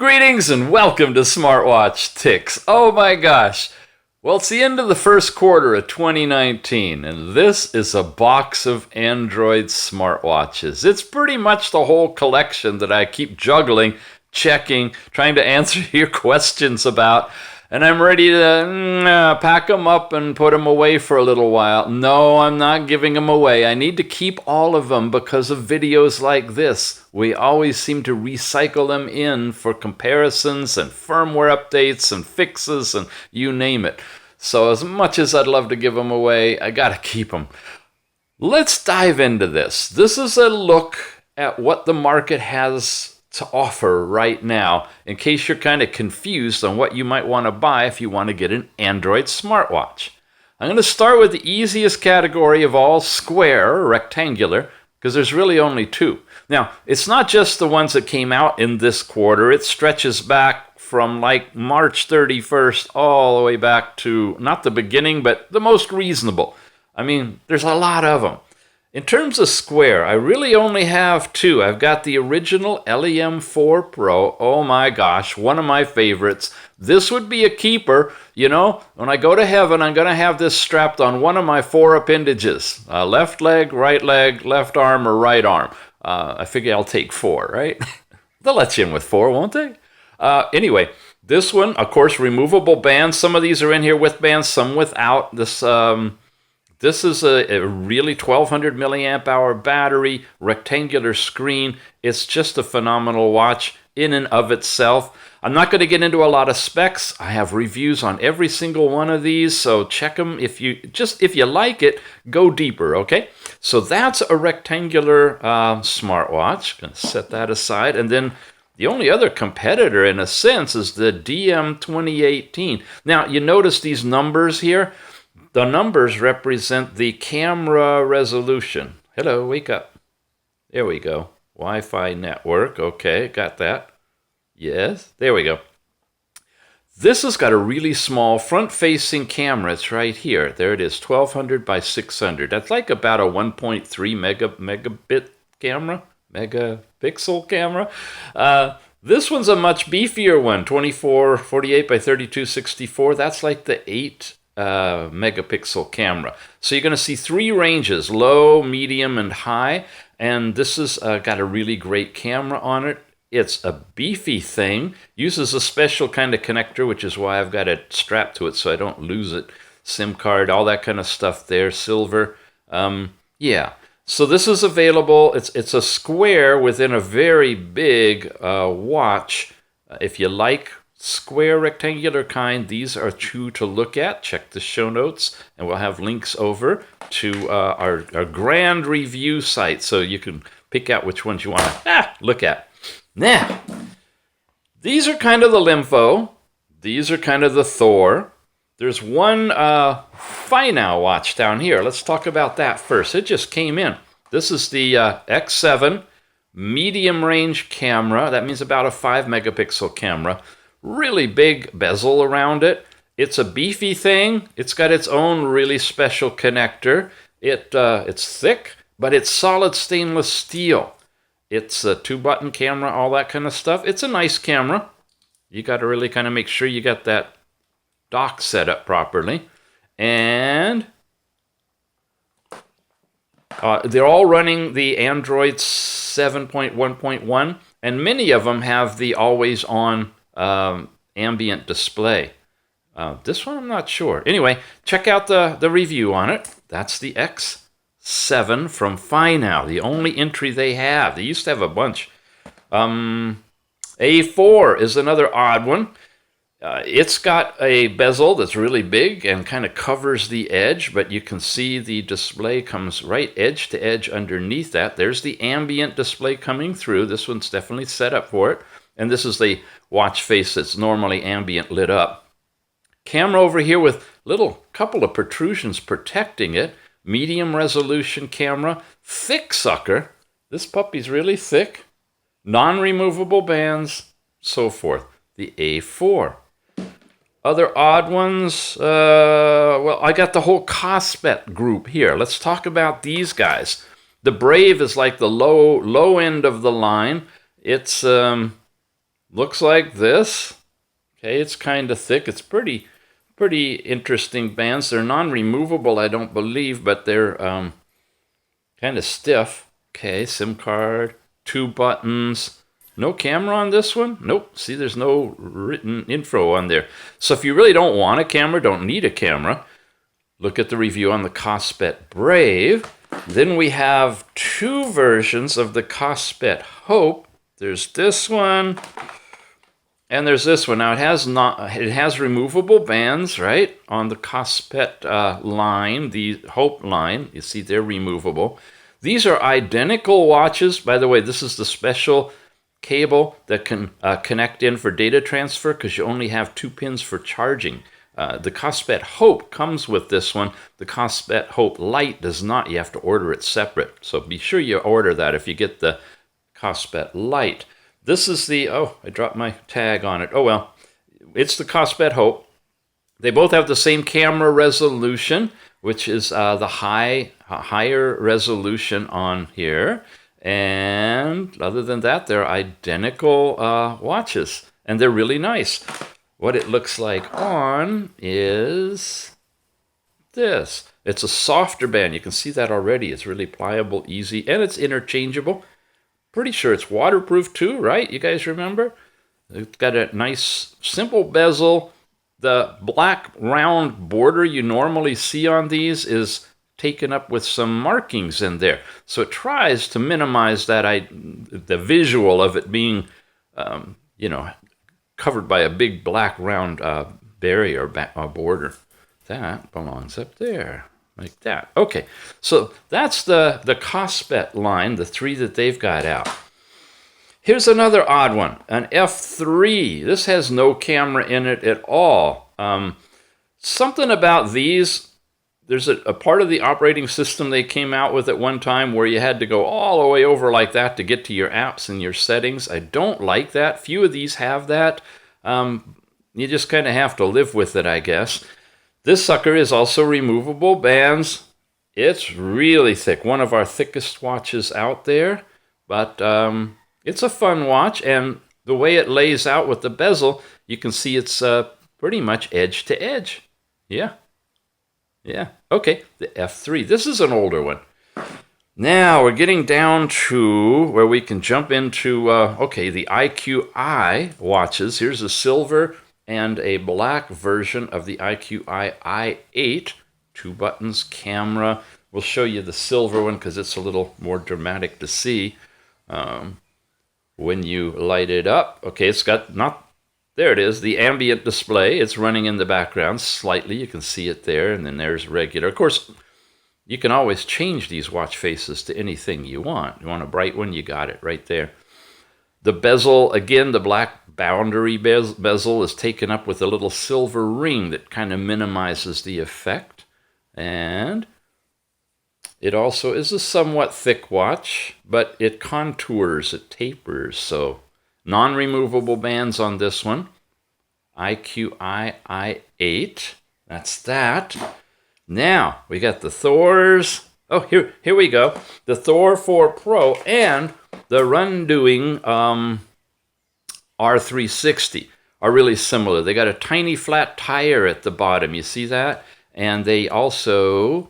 Greetings and welcome to Smartwatch Ticks. Oh my gosh. Well, it's the end of the first quarter of 2019, and this is a box of Android smartwatches. It's pretty much the whole collection that I keep juggling, checking, trying to answer your questions about, and I'm ready to pack them up and put them away for a little while. No, I'm not giving them away. I need to keep all of them because of videos like this. We always seem to recycle them in for comparisons and firmware updates and fixes and you name it. So as much as I'd love to give them away, I gotta keep them. Let's dive into this. This is a look at what the market has to offer right now, in case you're kind of confused on what you might want to buy if you want to get an Android smartwatch. I'm going to start with the easiest category of all, square or rectangular, because there's really only two. Now, it's not just the ones that came out in this quarter. It stretches back from like March 31st all the way back to, not the beginning, but the most reasonable. I mean, there's a lot of them. In terms of square, I really only have two. I've got the original LEMFO Pro. Oh my gosh, one of my favorites. This would be a keeper. You know, when I go to heaven, I'm going to have this strapped on one of my four appendages. Left leg, left arm, or right arm. I figure I'll take four, right? They'll let you in with four, won't they? Anyway, this one, of course, removable bands. Some of these are in here with bands, some without. This is a really 1200 milliamp hour battery, rectangular screen. It's just a phenomenal watch in and of itself. I'm not going to get into a lot of specs. I have reviews on every single one of these, so check them. If you like it, go deeper, okay? So that's a rectangular smartwatch. Going to set that aside. And then the only other competitor, in a sense, is the DM 2018. Now, you notice these numbers here? The numbers represent the camera resolution. Hello, wake up. There we go. Wi-Fi network. Okay, got that. Yes, there we go. This has got a really small front-facing camera. It's right here. There it is, 1200 by 600. That's like about a 1.3 megabit camera, megapixel camera. This one's a much beefier one, 2448 by 3264. That's like the 8 megapixel camera. So you're going to see three ranges, low, medium, and high. And this has got a really great camera on it. It's a beefy thing, uses a special kind of connector, which is why I've got it strapped to it so I don't lose it. SIM card, all that kind of stuff there, silver. Yeah, so this is available. It's a square within a very big watch. If you like square rectangular kind, these are two to look at. Check the show notes, and we'll have links over to our grand review site, so you can pick out which ones you want to look at. Now, these are kind of the LEMFO. These are kind of the Thor. There's one Finau watch down here. Let's talk about that first. It just came in. This is the X7 medium range camera. That means about a 5 megapixel camera. Really big bezel around it. It's a beefy thing. It's got its own really special connector. It's thick, but it's solid stainless steel. It's a 2-button camera, all that kind of stuff. It's a nice camera. You got to really kind of make sure you got that dock set up properly. And they're all running the Android 7.1.1, and many of them have the always-on ambient display. This one I'm not sure. Anyway, check out the review on it. That's the X7 from Finau, the only entry they have. They used to have a bunch. A4 is another odd one. It's got a bezel that's really big and kind of covers the edge, but you can see the display comes right edge to edge underneath that. There's the ambient display coming through. This one's definitely set up for it. And this is the watch face that's normally ambient lit up. Camera over here with little couple of protrusions protecting it. Medium resolution camera. Thick sucker. This puppy's really thick. Non-removable bands. So forth. The A4. Other odd ones. Well, I got the whole Kospet group here. Let's talk about these guys. The Brave is like the low end of the line. It's looks like this. Okay, it's kind of thick. It's pretty interesting bands. They're non-removable, I don't believe, but they're kind of stiff. Okay, SIM card, 2 buttons. No camera on this one? Nope. See, there's no written info on there. So if you really don't want a camera, don't need a camera, look at the review on the Kospet Brave. Then we have 2 versions of the Kospet Hope. There's this one, and there's this one. Now it has removable bands, right, on the Kospet line, the Hope line. You see, they're removable. These are identical watches. By the way, this is the special cable that can connect in for data transfer because you only have 2 pins for charging. The Kospet Hope comes with this one. The Kospet Hope Lite does not. You have to order it separate. So be sure you order that if you get the Kospet Lite. This is the, oh, I dropped my tag on it. Oh, well, it's the Kospet Hope. They both have the same camera resolution, which is the higher resolution on here. And other than that, they're identical watches, and they're really nice. What it looks like on is this. It's a softer band. You can see that already. It's really pliable, easy, and it's interchangeable. Pretty sure it's waterproof too, right? You guys remember? It's got a nice, simple bezel. The black round border you normally see on these is taken up with some markings in there. So it tries to minimize that the visual of it being, covered by a big black round barrier border. That belongs up there, like that. Okay, so that's the Kospet line, the 3 that they've got out. Here's another odd one, an F3. This has no camera in it at all. Something about these, there's a part of the operating system they came out with at one time where you had to go all the way over like that to get to your apps and your settings. I don't like that. Few of these have that. You just kind of have to live with it, I guess. This sucker is also removable bands. It's really thick. One of our thickest watches out there. But it's a fun watch, and the way it lays out with the bezel, you can see it's pretty much edge to edge. Yeah. Okay, the F3. This is an older one. Now we're getting down to where we can jump into, the IQI watches. Here's a silver and a black version of the IQI i8. 2 buttons, camera. We'll show you the silver one because it's a little more dramatic to see when you light it up. Okay, it's got there it is, the ambient display. It's running in the background slightly. You can see it there, and then there's regular. Of course, you can always change these watch faces to anything you want. You want a bright one, you got it right there. The bezel, again, the black boundary bezel is taken up with a little silver ring that kind of minimizes the effect. And it also is a somewhat thick watch, but it contours, it tapers, so non-removable bands on this one. IQI i8. That's that. Now, we got the Thors. Oh, here we go. The Thor 4 Pro and the Rundoing R360 are really similar. They got a tiny flat tire at the bottom. You see that? And they also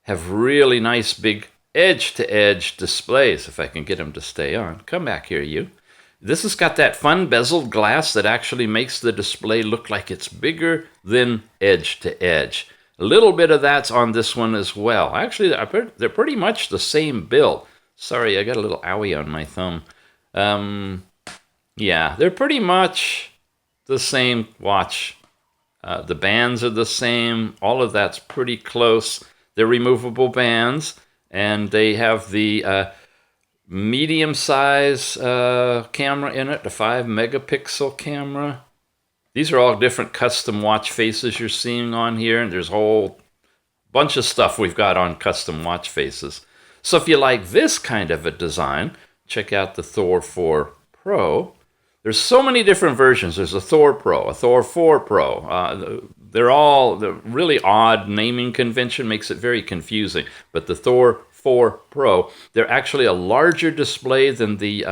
have really nice big edge-to-edge displays, if I can get them to stay on. Come back here, you. This has got that fun bezeled glass that actually makes the display look like it's bigger than edge-to-edge. A little bit of that's on this one as well. Actually, they're pretty much the same build. Sorry, I got a little owie on my thumb. Yeah, they're pretty much the same watch. The bands are the same. All of that's pretty close. They're removable bands, and they have the medium-size camera in it, the 5-megapixel camera. These are all different custom watch faces you're seeing on here, and there's a whole bunch of stuff we've got on custom watch faces. So if you like this kind of a design, check out the Thor 4 Pro. There's so many different versions. There's a Thor Pro, a Thor 4 Pro. The really odd naming convention makes it very confusing. But the Thor 4 Pro, they're actually a larger display than the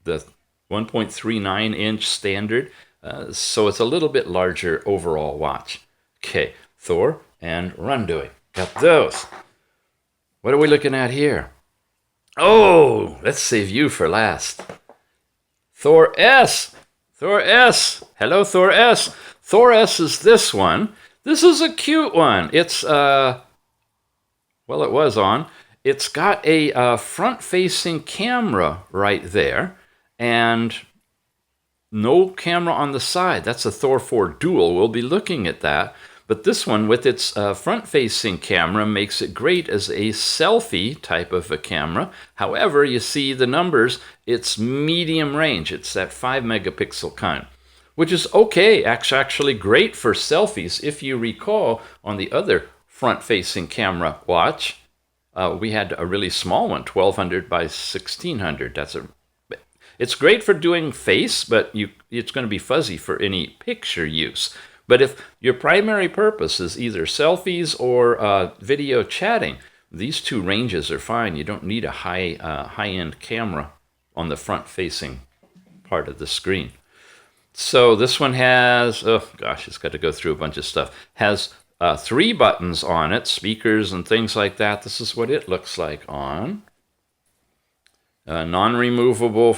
the 1.39-inch standard, so it's a little bit larger overall watch. Okay, Thor and Roundup. Got those. What are we looking at here? Oh, let's save you for last. Thor S. Thor S. Hello, Thor S. Thor S is this one. This is a cute one. It's, well, it was on. It's got a front-facing camera right there, and no camera on the side. That's a Thor 4 Dual. We'll be looking at that. But this one, with its front-facing camera, makes it great as a selfie type of a camera. However, you see the numbers, it's medium range. It's that 5-megapixel kind, which is okay, actually great for selfies. If you recall, on the other front-facing camera watch, we had a really small one, 1200 by 1600. It's great for doing face, but it's going to be fuzzy for any picture use. But if your primary purpose is either selfies or video chatting, these two ranges are fine. You don't need a high-end camera on the front-facing part of the screen. So this one has, oh gosh, it's got to go through a bunch of stuff. Has 3 buttons on it, speakers and things like that. This is what it looks like on. Non-removable,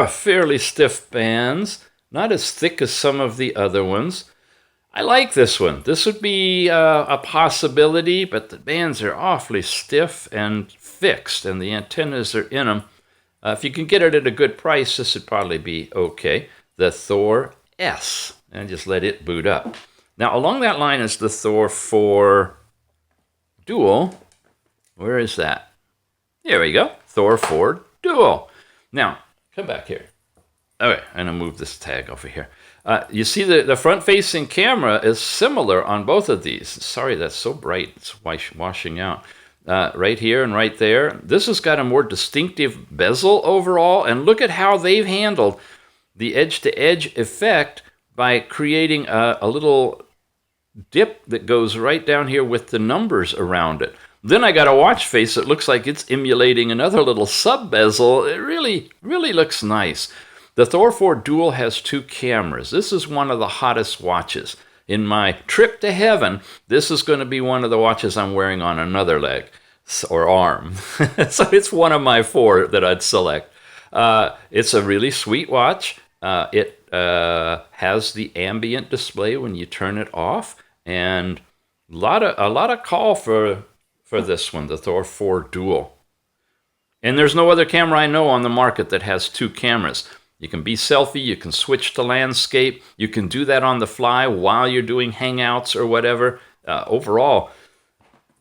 fairly stiff bands. Not as thick as some of the other ones. I like this one. This would be a possibility, but the bands are awfully stiff and fixed, and the antennas are in them. If you can get it at a good price, this would probably be okay. The Thor S, and just let it boot up. Now, along that line is the Thor 4 Dual. Where is that? There we go. Thor 4 Dual. Now, come back here. Okay, I'm going to move this tag over here. You see the front-facing camera is similar on both of these. Sorry, that's so bright. It's washing out. Right here and right there. This has got a more distinctive bezel overall. And look at how they've handled the edge-to-edge effect by creating a little dip that goes right down here with the numbers around it. Then I got a watch face that looks like it's emulating another little sub-bezel. It really, really looks nice. The Thor 4 Dual has 2 cameras. This is one of the hottest watches. In my trip to heaven, this is going to be one of the watches I'm wearing on another leg or arm. So it's one of my 4 that I'd select. It's a really sweet watch. It has the ambient display when you turn it off, and a lot of call for this one, the Thor 4 Dual. And there's no other camera I know on the market that has 2 cameras. You can be selfie, you can switch to landscape, you can do that on the fly while you're doing hangouts or whatever. Overall,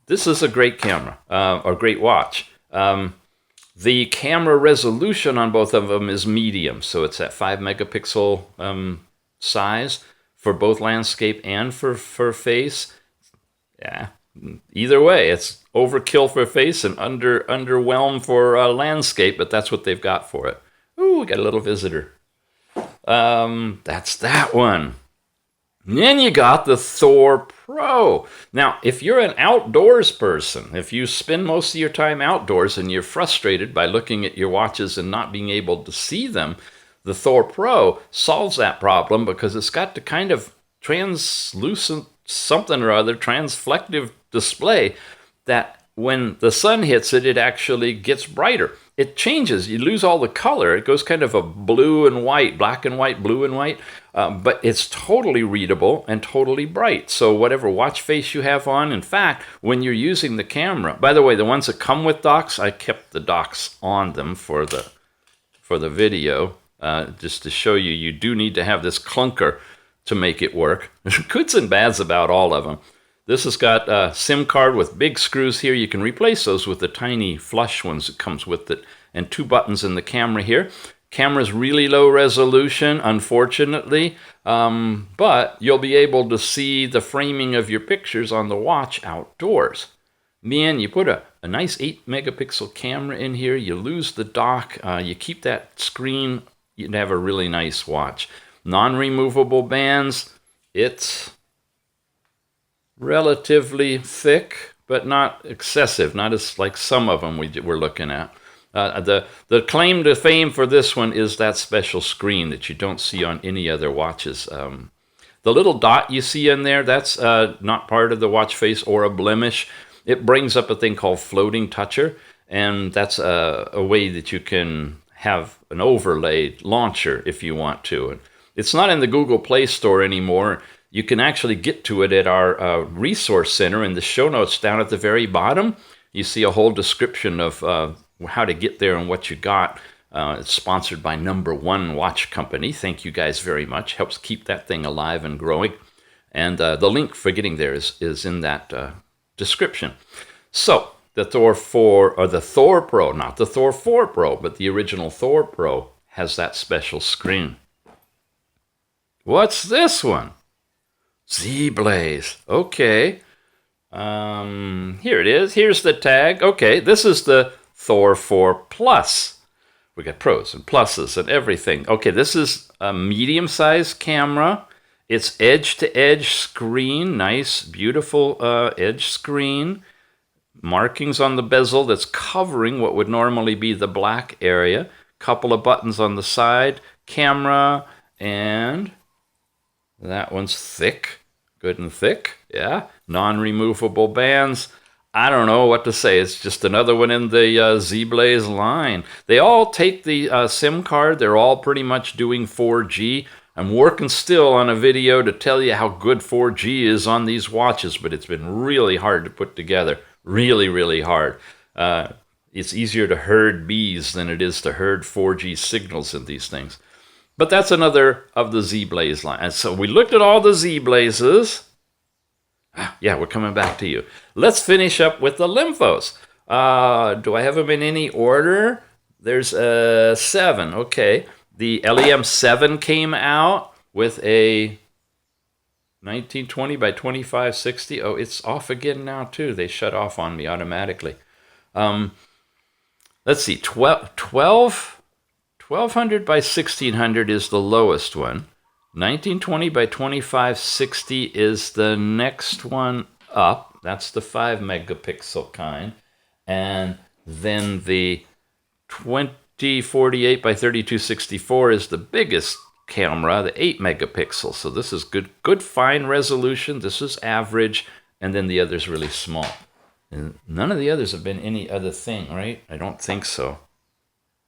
this is a great camera, or great watch. The camera resolution on both of them is medium, so it's at 5-megapixel size for both landscape and for face. Yeah, either way, it's overkill for face and underwhelm for landscape, but that's what they've got for it. Ooh, we got a little visitor. That's that one. And then you got the Thor Pro. Now, if you're an outdoors person, if you spend most of your time outdoors and you're frustrated by looking at your watches and not being able to see them, the Thor Pro solves that problem because it's got the kind of translucent something or other, transflective display that when the sun hits it, it actually gets brighter. It changes. You lose all the color. It goes kind of a blue and white, black and white, blue and white. But it's totally readable and totally bright. So whatever watch face you have on, in fact, when you're using the camera, by the way, the ones that come with docks, I kept the docks on them for the video, just to show you, you do need to have this clunker to make it work. Goods and bads about all of them. This has got a SIM card with big screws here. You can replace those with the tiny flush ones that comes with it, and 2 buttons in the camera here. Camera's really low resolution, unfortunately, but you'll be able to see the framing of your pictures on the watch outdoors. Man, you put a nice 8-megapixel camera in here, you lose the dock, you keep that screen, you'd have a really nice watch. Non-removable bands, it's relatively thick, but not excessive, not as like some of them we're looking at. The claim to fame for this one is that special screen that you don't see on any other watches. The little dot you see in there, that's not part of the watch face or a blemish. It brings up a thing called floating toucher, and that's a way that you can have an overlay launcher if you want to. And it's not in the Google Play Store anymore. You can actually get to it at our resource center in the show notes down at the very bottom. You see a whole description of how to get there and what you got. It's sponsored by Number One Watch Company. Thank you guys very much. Helps keep that thing alive and growing. And the link for getting there is in that description. So the Thor 4, or the Thor Pro, not the Thor 4 Pro, but the original Thor Pro has that special screen. What's this one? Z-Blaze. Okay. Here it is. Here's the tag. Okay, this is the Thor 4 Plus. We got pros and pluses and everything. Okay, this is a medium-sized camera. It's edge-to-edge screen. Nice, beautiful edge screen. Markings on the bezel that's covering what would normally be the black area. Couple of buttons on the side. Camera, and that one's thick. Good and thick. Yeah. Non-removable bands. I don't know what to say. It's just another one in the Z-Blaze line. They all take the SIM card. They're all pretty much doing 4G. I'm working still on a video to tell you how good 4G is on these watches, but it's been really hard to put together. Really, really hard. It's easier to herd bees than it is to herd 4G signals in these things. But that's another of the Z-Blaze line. And so we looked at all the Z-Blazes. Yeah, we're coming back to you. Let's finish up with the LEMFOs. Do I have them in any order? There's 7. Okay. The LEM7 came out with a 1920 by 2560. Oh, it's off again now, too. They shut off on me automatically. Let's see. 1200 by 1600 is the lowest one. 1920 by 2560 is the next one up. That's the 5 megapixel kind. And then the 2048 by 3264 is the biggest camera, the 8 megapixel. So this is good fine resolution. This is average. And then the other's really small. And none of the others have been any other thing, right? I don't think so.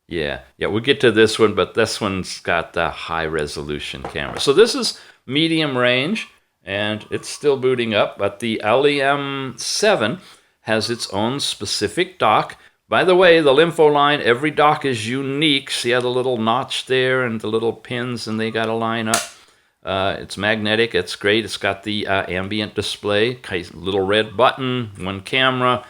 Yeah, we'll get to this one, but this one's got the high-resolution camera. So this is medium range, and it's still booting up, but the LEM7 has its own specific dock. By the way, the LEMFO line, every dock is unique. See how the little notch there and the little pins, and they got to line up. It's magnetic. It's great. It's got the ambient display, little red button, one camera.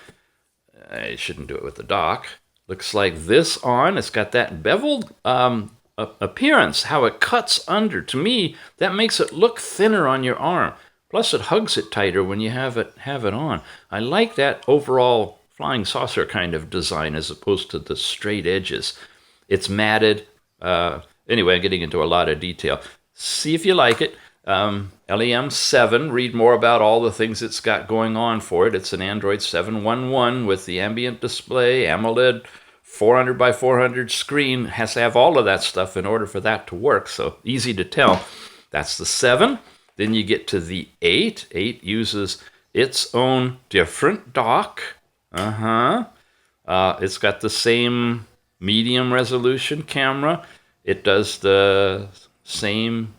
I shouldn't do it with the dock. Looks like this on. It's got that beveled appearance, how it cuts under. To me, that makes it look thinner on your arm. Plus, it hugs it tighter when you have it on. I like that overall flying saucer kind of design as opposed to the straight edges. It's matted. Anyway, I'm getting into a lot of detail. See if you like it. LEM7, read more about all the things it's got going on for it. It's an Android 711 with the ambient display, AMOLED, 400 by 400 screen. Has to have all of that stuff in order for that to work, so easy to tell. That's the 7. Then you get to the 8. 8 uses its own different dock. It's got the same medium resolution camera. It does the same...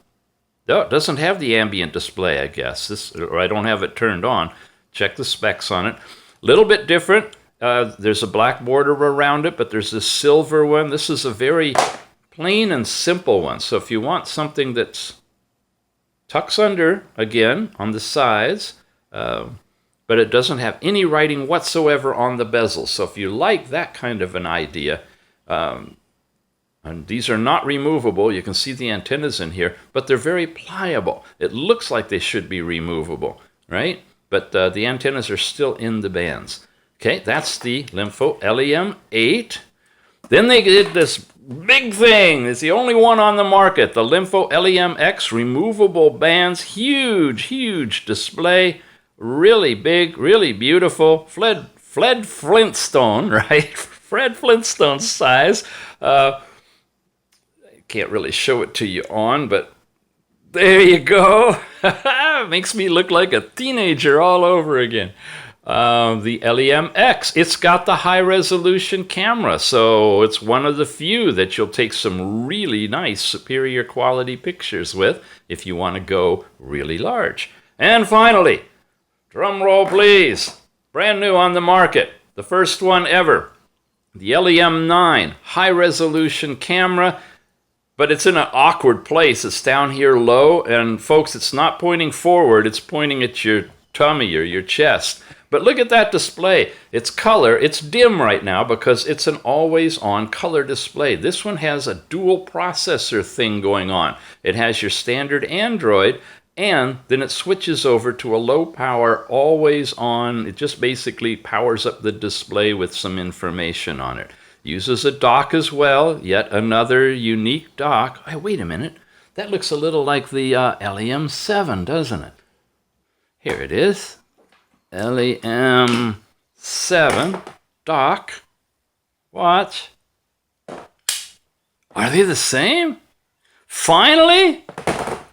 No, it doesn't have the ambient display, I guess. Or I don't have it turned on. Check the specs on it. A little bit different. There's a black border around it, but there's this silver one. This is a very plain and simple one. So if you want something that's tucks under, again, on the sides, but it doesn't have any writing whatsoever on the bezel. So if you like that kind of an idea, and these are not removable. You can see the antennas in here, but they're very pliable. It looks like they should be removable, right? But the antennas are still in the bands. Okay, that's the LEMFO LEM8. Then they did this big thing. It's the only one on the market. The LEMFO LEMX removable bands. Huge, huge display. Really big, really beautiful. Fled Flintstone, right? Fred Flintstone size. I can't really show it to you on, but there you go. Makes me look like a teenager all over again. The LEMX, it's got the high resolution camera, so it's one of the few that you'll take some really nice superior quality pictures with if you want to go really large. And finally, drum roll please, brand new on the market, the first one ever, the LEM9 high resolution camera. But it's in an awkward place. It's down here low, and folks, it's not pointing forward, it's pointing at your tummy or your chest. But look at that display. It's color. It's dim right now because it's an always-on color display. This one has a dual processor thing going on. It has your standard Android, and then it switches over to a low-power, always-on. It just basically powers up the display with some information on it. Uses a dock as well, yet another unique dock. Hey, wait a minute. That looks a little like the LEM7, doesn't it? Here it is. LEM7 dock. Watch. Are they the same? Finally?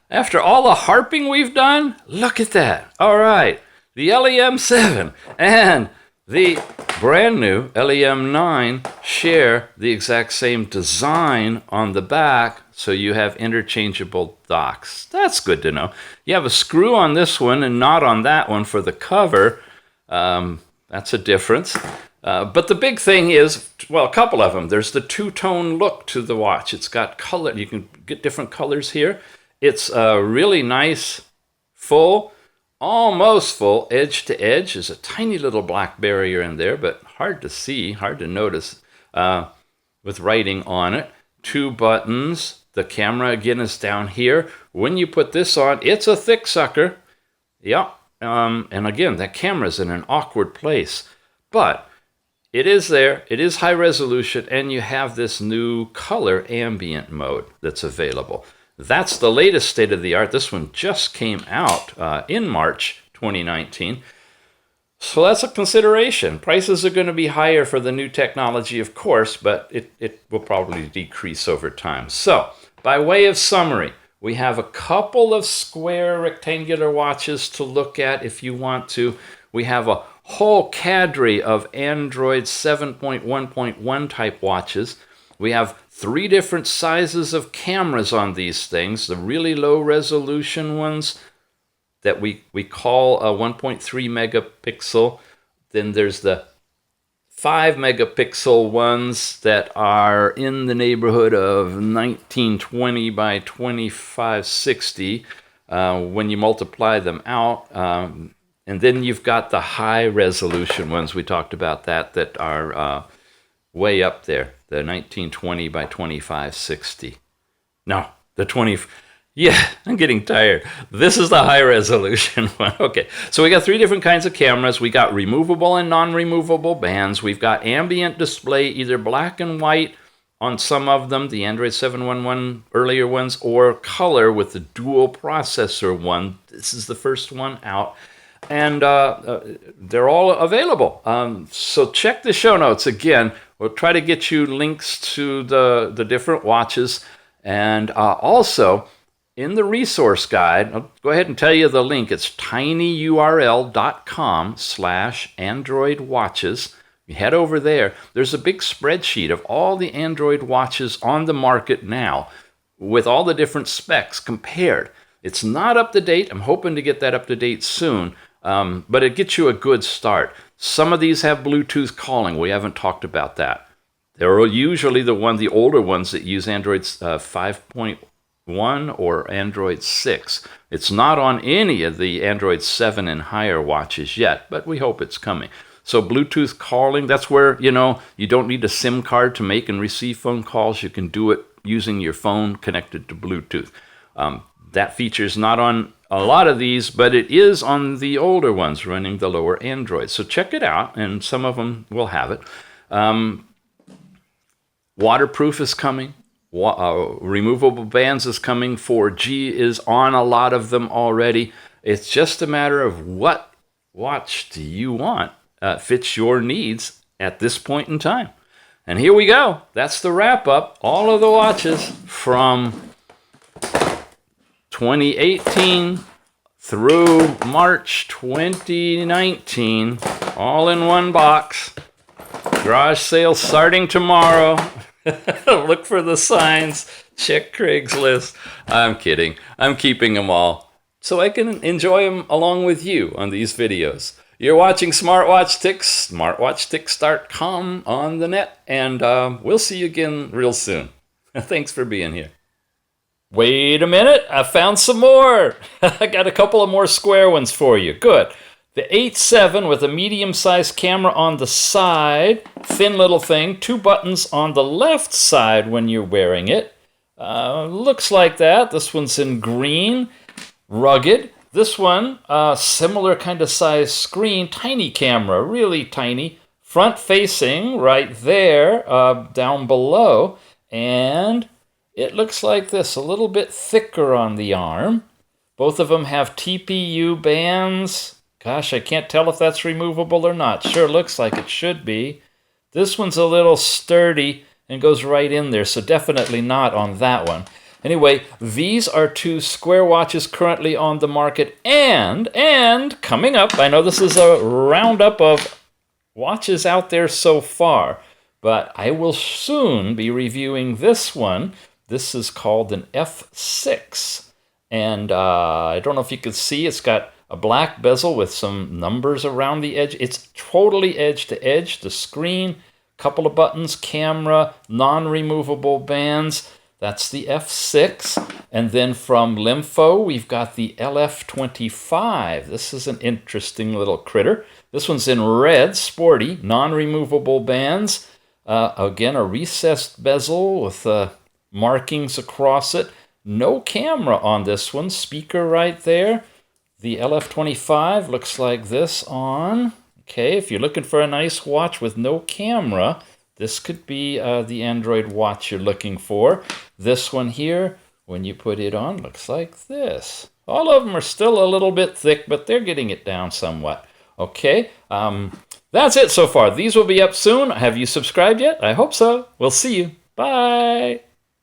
After all the harping we've done? Look at that. All right. The LEM7 and the brand new LEM9 share the exact same design on the back, so you have interchangeable docks. That's good to know. You have a screw on this one and not on that one for the cover. That's a difference. But the big thing is, well, a couple of them. There's the two-tone look to the watch. It's got color. You can get different colors here. It's really nice, full, almost full, edge to edge. There's a tiny little black barrier in there, but hard to see, hard to notice with writing on it. 2 buttons. The camera, again, is down here. When you put this on, it's a thick sucker. Yeah. And again, that camera's in an awkward place. But it is there. It is high resolution, and you have this new color ambient mode that's available. That's the latest state of the art. This one just came out in March 2019. So that's a consideration. Prices are going to be higher for the new technology, of course, but it will probably decrease over time. So, by way of summary, we have a couple of square rectangular watches to look at if you want to. We have a whole cadre of Android 7.1.1 type watches. We have 3 different sizes of cameras on these things. The really low resolution ones that we call a 1.3 megapixel. Then there's the 5 megapixel ones that are in the neighborhood of 1920 by 2560 when you multiply them out. And then you've got the high resolution ones. We talked about that are way up there. The 1920 by 2560. No, the 20. Yeah, I'm getting tired. This is the high resolution one. Okay, so we got 3 different kinds of cameras. We got removable and non-removable bands. We've got ambient display, either black and white on some of them, the Android 711 earlier ones, or color with the dual processor one. This is the first one out. And they're all available. So check the show notes again. We'll try to get you links to the different watches. And also, in the resource guide, I'll go ahead and tell you the link. It's tinyurl.com/Android watches. You head over there. There's a big spreadsheet of all the Android watches on the market now with all the different specs compared. It's not up to date. I'm hoping to get that up to date soon. But it gets you a good start. Some of these have Bluetooth calling. We haven't talked about that. They're usually the older ones that use Android 5.1 or Android 6. It's not on any of the Android 7 and higher watches yet, but we hope it's coming. So Bluetooth calling, that's where, you don't need a SIM card to make and receive phone calls. You can do it using your phone connected to Bluetooth. That feature's not on a lot of these, but it is on the older ones running the lower Android. So check it out, and some of them will have it. Waterproof is coming. Removable bands is coming. 4G is on a lot of them already. It's just a matter of what watch do you want fits your needs at this point in time. And here we go. That's the wrap up. All of the watches from 2018 through March 2019, all in one box. Garage sale starting tomorrow. Look for the signs. Check Craigslist. I'm kidding. I'm keeping them all so I can enjoy them along with you on these videos. You're watching Smartwatch Ticks, smartwatchticks.com on the net, and we'll see you again real soon. Thanks for being here. Wait a minute, I found some more. I got a couple of more square ones for you. Good. The 8.7 with a medium-sized camera on the side, thin little thing, 2 buttons on the left side when you're wearing it. Looks like that. This one's in green, rugged. This one, similar kind of size screen, tiny camera, really tiny, front-facing right there, down below, and it looks like this, a little bit thicker on the arm. Both of them have TPU bands. Gosh, I can't tell if that's removable or not. Sure looks like it should be. This one's a little sturdy and goes right in there, so definitely not on that one. Anyway, these are 2 square watches currently on the market, and coming up, I know this is a roundup of watches out there so far, but I will soon be reviewing this one. This is called an F6, and I don't know if you can see, it's got a black bezel with some numbers around the edge. It's totally edge to edge. The screen, couple of buttons, camera, non-removable bands. That's the F6. And then from LEMFO, we've got the LF25. This is an interesting little critter. This one's in red, sporty, non-removable bands. Again, a recessed bezel with markings across it. No camera on this one. Speaker right there. The LF25 looks like this on. Okay, if you're looking for a nice watch with no camera, this could be the Android watch you're looking for. This one here, when you put it on, looks like this. All of them are still a little bit thick, but they're getting it down somewhat. Okay, that's it so far. These will be up soon. Have you subscribed yet? I hope so. We'll see you. Bye.